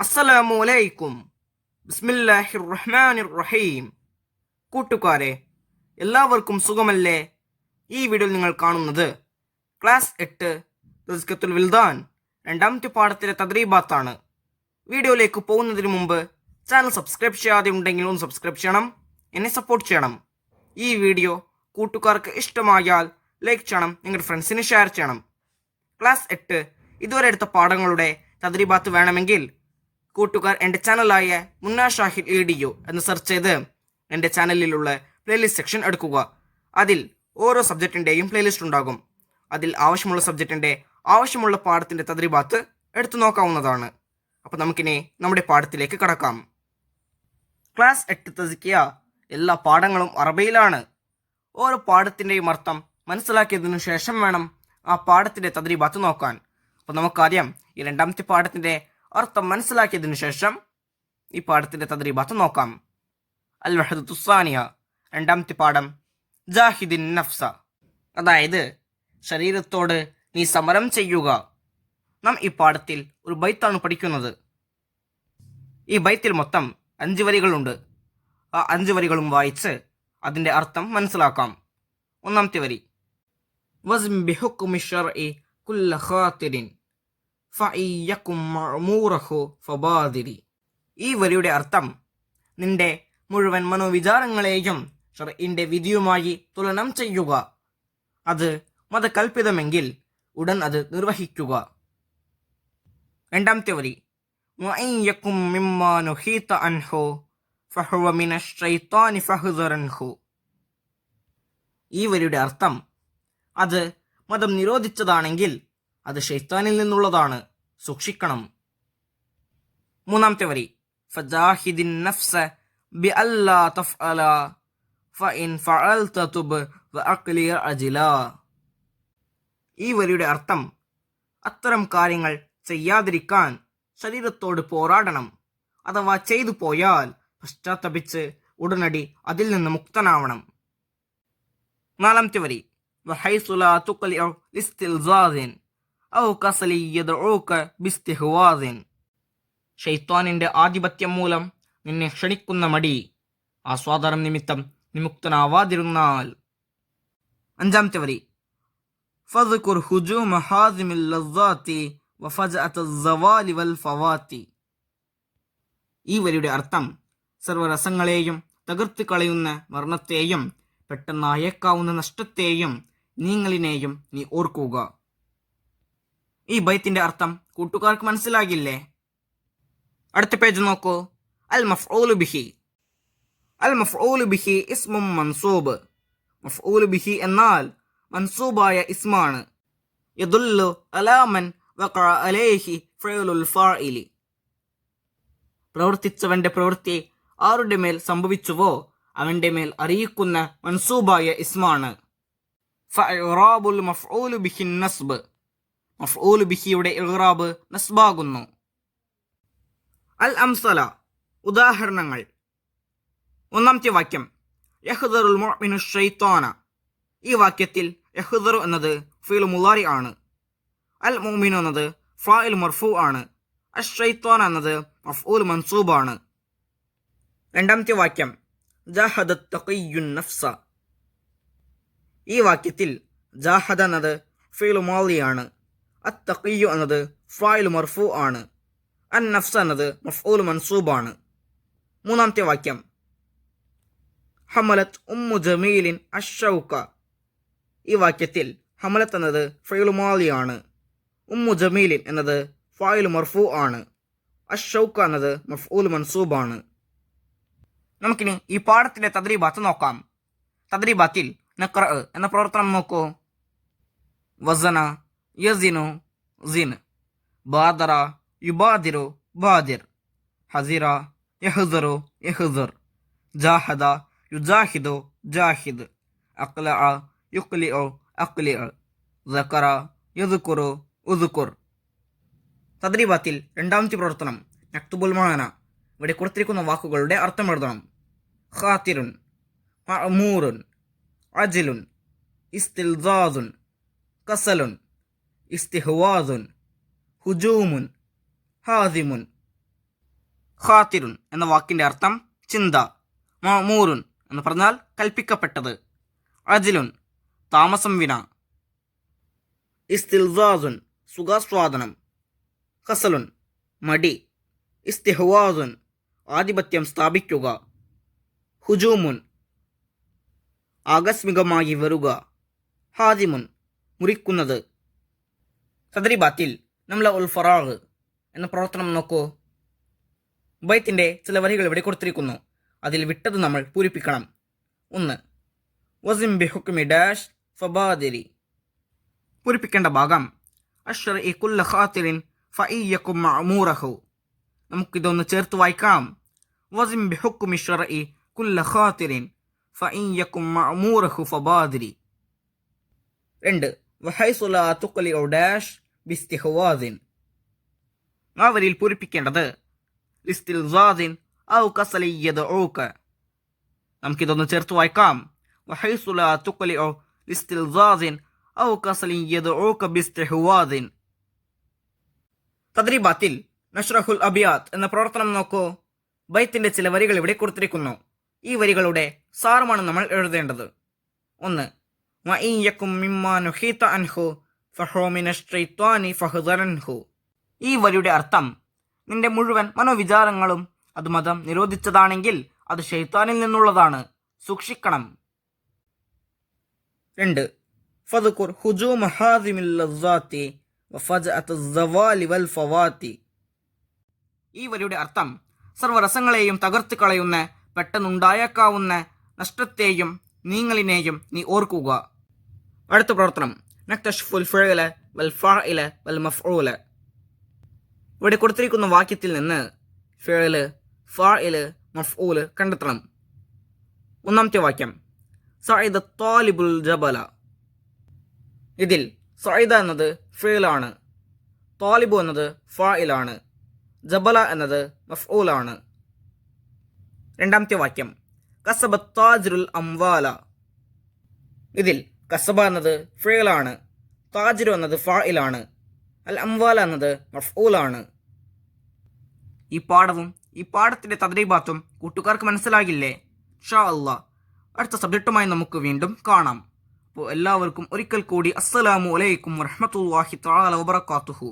അസ്സലാമു അലൈക്കും. ബിസ്മില്ലാഹിർ റഹ്മാനിർ റഹീം. കൂട്ടുകാരെ, എല്ലാവർക്കും സുഖമല്ലേ? ഈ വീഡിയോയിൽ നിങ്ങൾ കാണുന്നത് ക്ലാസ് 8 തസ്കിയത്തുൽ വിൽദാൻ രണ്ടാമത്തെ പാഠത്തിലെ തദ്രീബാത്താണ്. വീഡിയോയിലേക്ക് പോകുന്നതിന് മുമ്പ് ചാനൽ സബ്സ്ക്രൈബ് ചെയ്യാതെ ഉണ്ടെങ്കിൽ ഒന്ന് സബ്സ്ക്രൈബ് ചെയ്യണം, എന്നെ സപ്പോർട്ട് ചെയ്യണം. ഈ വീഡിയോ കൂട്ടുകാർക്ക് ഇഷ്ടമായാൽ ലൈക്ക് ചെയ്യണം, നിങ്ങളുടെ ഫ്രണ്ട്സിന് ഷെയർ ചെയ്യണം. ക്ലാസ് 8 ഇതുവരെ എടുത്ത പാഠങ്ങളുടെ തദ്രീബാത്ത് വേണമെങ്കിൽ കൂട്ടുകാർ എൻ്റെ ചാനലായ മുന്ന ഷാഹിദ് EDU എന്ന് സെർച്ച് ചെയ്ത് എൻ്റെ ചാനലിലുള്ള പ്ലേലിസ്റ്റ് സെക്ഷൻ എടുക്കുക. അതിൽ ഓരോ സബ്ജക്റ്റിൻ്റെയും പ്ലേലിസ്റ്റ് ഉണ്ടാകും. അതിൽ ആവശ്യമുള്ള സബ്ജക്റ്റിൻ്റെ ആവശ്യമുള്ള പാഠത്തിൻ്റെ തദ്രീബാത്ത് എടുത്തു നോക്കാവുന്നതാണ്. അപ്പോൾ നമുക്കിനി നമ്മുടെ പാഠത്തിലേക്ക് കടക്കാം. ക്ലാസ് 8 തസ്കിയ എല്ലാ പാഠങ്ങളും അറബിയിലാണ്. ഓരോ പാഠത്തിൻ്റെയും അർത്ഥം മനസ്സിലാക്കിയതിനു ശേഷം വേണം ആ പാഠത്തിൻ്റെ തദ്രീബാത്ത് നോക്കാൻ. അപ്പോൾ നമുക്കാദ്യം ഈ രണ്ടാമത്തെ പാഠത്തിൻ്റെ അർത്ഥം മനസ്സിലാക്കിയതിനു ശേഷം ഈ പാഠത്തിന്റെ തദ്രീബാത്ത് നോക്കാം. അൽ വഹദത്തു സാനിയ, രണ്ടാമത്തെ പാഠം, ജാഹിദിൻ നഫ്സ, അതായത് ശരീരത്തോട് നീ സമരം ചെയ്യുക. നാം ഈ പാഠത്തിൽ ഒരു ബൈത്താണ് പഠിക്കുന്നത്. ഈ ബൈത്തിൽ മൊത്തം 5 വരികളുണ്ട്. ആ 5 വരികളും വായിച്ച് അതിന്റെ അർത്ഥം മനസ്സിലാക്കാം. ഒന്നാമത്തെ വരി, വസ്ം ബിഹുക്മി ശർഇ കുല്ല ഖാതിരിൻ ഫഇയ്യകും മഅമൂറഹു ഫബാദിരി. ഈ വരിയുടെ അർത്ഥം, നിന്റെ മുഴുവൻ മനോവിചാരങ്ങളെയും ശർഇന്റെ വിധിയുമായി തുലനം ചെയ്യുക. അത് മതകൽപിതമെങ്കിൽ ഉടൻ അത് നിർവഹിക്കുക. രണ്ടാമത്തെ വരി, വഇയ്യകും മിമ്മാ നുഹീത അൻഹു ഫഹുവ മിനശ് ശൈത്താനി ഫഹ്ദറൻഹു. ഈ വരിയുടെ അർത്ഥം, അത് മതം നിരോധിച്ചതാണെങ്കിൽ അത് ശൈത്താനിൽ നിന്നുള്ളതാണ്, സൂക്ഷിക്കണം. മൂന്നാമത്തെ വരി, ഫജാഹിദിൻ നഫ്സ ബിഅല്ലാ തഫ്അല ഫഇൻ ഫഅൽത തുബ് വഅഖ്ലി അജ്ലാ. ഈ വരിയുടെ അർത്ഥം, അത്തരം കാര്യങ്ങൾ ചെയ്യാതിരിക്കാൻ ശരീരത്തോട് പോരാടണം. അഥവാ ചെയ്തു പോയാൽ പശ്ചാത്തപിച്ച് ഉടനടി അതിൽ നിന്ന് മുക്തനാവണം. നാലാമത്തെ വരി, വഹൈസു ലാ തുഖ്ലിഉ ലിസ്തിൽസാദിൻ ഔ കസലി യദ്ഉക ബിസ്തിഹ്വാദിൻ. ശൈത്വാനിന്റെ ആധിപത്യം മൂലം നിന്നെ ക്ഷണിക്കുന്ന മടി, ആസ്വാദനം നിമിത്തം നിമുക്തനാവാതിരുന്നാൽ. അഞ്ചാമത്തെ വരി, ഫദ്കുർ ഹുജൂമ ഹാസിമിൽ ലസ്സാത്തി വഫജഅത സവാലി വൽ ഫവാത്തി. ഈ വരിയുടെ അർത്ഥം, സർവ്വരസങ്ങളെയും തകർത്ത് കളയുന്ന മരണത്തെയും പെട്ടെന്നായേക്കാവുന്ന നഷ്ടത്തെയും നീങ്ങളിനെയും നീ ഓർക്കുക. ഈ ബൈത്തിന്റെ അർത്ഥം കൂട്ടുകാർക്ക് മനസ്സിലാകില്ലേ? അടുത്ത പേജ് നോക്കൂ. അൽ മഫ്ഊലു ബിഹി. അൽ മഫ്ഊലു ബിഹി ഇസ്മും മൻസൂബ്. മഫ്ഊലു ബിഹി എന്നാൽ മൻസൂബായ ഇസ്മാണ്. യദുല്ലു അലാ മൻ വഖഅ അലൈഹി ഫഇലുൽ ഫാഇലി. പ്രവർത്തിച്ചവന്റെ പ്രവൃത്തി ആരുടെ മേൽ സംഭവിച്ചുവോ അവന്റെ മേൽ അറിയിക്കുന്ന മൻസൂബായ ഇസ്മാണ്. ഫഇറാബുൽ മഫ്ഊലു ബിഹി നസ്ബ്. മഫ്ഊലു ബിഹിയുടെ ഇഗ്റാബ് നസ്ബാകുന്നു. അൽ അംസല, ഉദാഹരണങ്ങൾ. ഒന്നാമത്തെ വാക്യം, യഹ്ദറുൽ മുഅ്മിനു ശൈത്താന. ഈ വാക്യത്തിൽ യഹ്ദറു എന്നത് ഫീൽ മുളാരി ആണ്. അൽ മുഅ്മിനു എന്നത് ഫാഇൽ മർഫൂ ആണ്. അശ്ശൈത്താന എന്നത് മഫ്ഊൽ മൻസൂബാണ്. രണ്ടാമത്തെ വാക്യം, ജാഹദത് തഖിയ്യുൻ നഫ്സ. ഈ വാക്യത്തിൽ ജാഹദ എന്നത് ഫീൽ മാളിയാണ്. അത്തഖിയ്യു എന്നത് ഫാഇൽ മർഫൂ ആണ്. അൻ നഫ്സ എന്നത് മഫ്ഊൽ മൻസൂബാണ്. മൂന്നാമത്തെ വാക്യം, ഹമലത് ഉമ്മു ജമീലിൻ അശ്ശൗക. ഈ വാക്യത്തിൽ ഹമലത്ത് എന്നത് ഫീൽ മാളിയാണ്. ഉമ്മു ജമീലിൻ എന്നത് ഫാഇൽ മർഫൂ ആണ്. അശ്ശൗക എന്നത് മഫ്ഊൽ മൻസൂബാണ്. നമുക്കിനി ഈ പാഠത്തിന്റെ തദ്രീബാത്ത് നോക്കാം. തദ്രീബാത്തിൽ നഖ്റ എന്ന പ്രവർത്തനം നോക്കൂ. വസന യസിനു സിൻ, ബാദറ യുബാദിറു ബാദിർ, ഹസിറ യഹ്സറു യഹ്സർ, ജാഹദ യുജാഹിദു ജാഹിദ്, അഖ്ലഅ യുഖ്ലിഉ അഖ്ലിഉ, സകറ യദ്കുറു ഉദ്കുർ. തദ്രീബാത്തിൽ രണ്ടാമത്തെ പ്രവർത്തനം, നക്തുബുൽ മാന. ഇവിടെ കൊടുത്തിരിക്കുന്ന വാക്കുകളുടെ അർത്ഥം എഴുതണം. ഖാതിറുൻ, മഅമൂറുൻ, അജ്ലുൻ, ഇസ്തിൽസാദുൻ, കസലുൻ, ഇസ്തിഹ്വാദുൻ, ഹുജൂമുൻ, ഹാദിമുൻ, ഖാതിറുൻ എന്ന വാക്കിൻ്റെ അർത്ഥം ചിന്ത. മഅമൂറുൻ എന്ന് പറഞ്ഞാൽ കൽപ്പിക്കപ്പെട്ടത്. അജ്ലുൻ താമസം വിന. ഇസ്തിൽസാസുൻ സുഖാസ്വാദനം. ഖസലുൻ മടി. ഇസ്തിഹ്വാസുൻ ആധിപത്യം സ്ഥാപിക്കുക. ഹുജൂമുൻ ആകസ്മികമായി വരുക. ഹാദിമുൻ മുറിക്കുന്നത്. തദ്രിബാത്തിൽ നമ്മൾ ഉൽ ഫറാഗ് എന്ന പ്രവർത്തനം നോക്കൂ. ബൈത്തിൻ്റെ ചില വരികൾ ഇവിടെ കൊടുത്തിരിക്കുന്നു. അതിൽ വിട്ടത് നമ്മൾ പൂരിപ്പിക്കണം. 1. വസിം ബിഹുക്മി ഡാഷ് ഫബാദിരി. പൂരിപ്പിക്കേണ്ട ഭാഗം അശ്റഇ കുല്ല ഖാതിറിൻ ഫഇയ്യകും മഅമൂറഹു. നമുക്കിതൊന്ന് ചേർത്ത് വായിക്കാം. വസിം ബിഹുക്മി ശർഇ കുല്ല ഖാതിറിൻ ഫഇയ്യകും മഅമൂറഹു ഫബാദിരി. 2. വഹൈസു ലാ തുഖ്ലിഉ ഡാഷ് ബിസ്തിഹ്വാസിൻ. ആ വരിയിൽ പൂരിപ്പിക്കേണ്ടത് ലിസ്തിൽസാദിൻ ഔ കസലി യദ്ഊക. നമുക്കിതൊന്ന് ചേർത്ത് വായിക്കാം. വഹൈസു ലാ തുഖ്ലിഉ ലിസ്തിൽസാദിൻ ഔ കസലി യദ്ഊക ബിസ്തിഹ്വാസിൻ. തദ്രീബാത്തിൽ നഷ്റഹുൽ അബിയാത്ത് എന്ന പ്രവർത്തനം നോക്കൂ. ബൈത്തിന്റെ ചില വരികൾ ഇവിടെ കൊടുത്തിരിക്കുന്നു. ഈ വരികളുടെ സാരമാണ് നമ്മൾ എഴുതേണ്ടത്. 1. വഇൻ യകും മിമ്മാ നുഹീത അൻഹു ഫഹു മിനശ് ശൈത്വാനി ഫഹ്ദറൻഹു. ഈ വരിയുടെ അർത്ഥം നിന്റെ മുഴുവൻ മനോവിചാരങ്ങളും അത് മതം നിരോധിച്ചതാണെങ്കിൽ അത് ശൈത്താനിൽ നിന്നുള്ളതാണ്, സൂക്ഷിക്കണം. 2. ഫദ്കുർ ഹുജൂമ ഹാദിമിൽ ലസ്സാത്തി വഫജഅത സവാലി വൽ ഫവാത്തി. ഈ വരിയുടെ അർത്ഥം സർവ്വരസങ്ങളെയും തകർത്ത് കളയുന്ന പെട്ടെന്നുണ്ടായേക്കാവുന്ന നഷ്ടത്തെയും നീങ്ങലിനെയും നീ ഓർക്കുക. അടുത്ത പ്രവർത്തനം നക്തഷ്ഫുൽ ഫിഅല വൽ ഫാഇല വൽ മഫ്ഊല. ഇവിടെ കൊടുത്തിരിക്കുന്ന വാക്യത്തിൽ നിന്ന് ഫിഅല്, ഫാഇല്, മഫ്ഊല് കണ്ടെത്തണം. 1-ാമത്തെ വാക്യം സഅദ ത്വാലിബുൽ ജബല. ഇതിൽ സഅദ എന്നത് ഫിഅലാണ്, ത്വാലിബു എന്നത് ഫാഇലാണ്, ജബല എന്നത് മഫ്ഊലാണ്. 2-ാമത്തെ വാക്യം കസബ താജിറുൽ അംവാല. ഇതിൽ കസബ എന്നത് ഫിഅലാണ്, താജിറു എന്നത് ഫാഇലാണ്, അൽ അംവാല എന്നത് മഫ്ഊലാണ്. ഈ പാഠവും ഈ പാഠത്തിന്റെ തദ്രീബാത്തും കൂട്ടുകാർക്ക് മനസ്സിലാകില്ലേ? ഇൻഷാ അല്ലാഹ് അടുത്ത സബ്ജക്റ്റുമായി നമുക്ക് വീണ്ടും കാണാം. അപ്പോൾ എല്ലാവർക്കും ഒരിക്കൽ കൂടി അസ്സലാമു അലൈക്കും വറഹ്മത്തുള്ളാഹി തആല വബറകാതുഹു.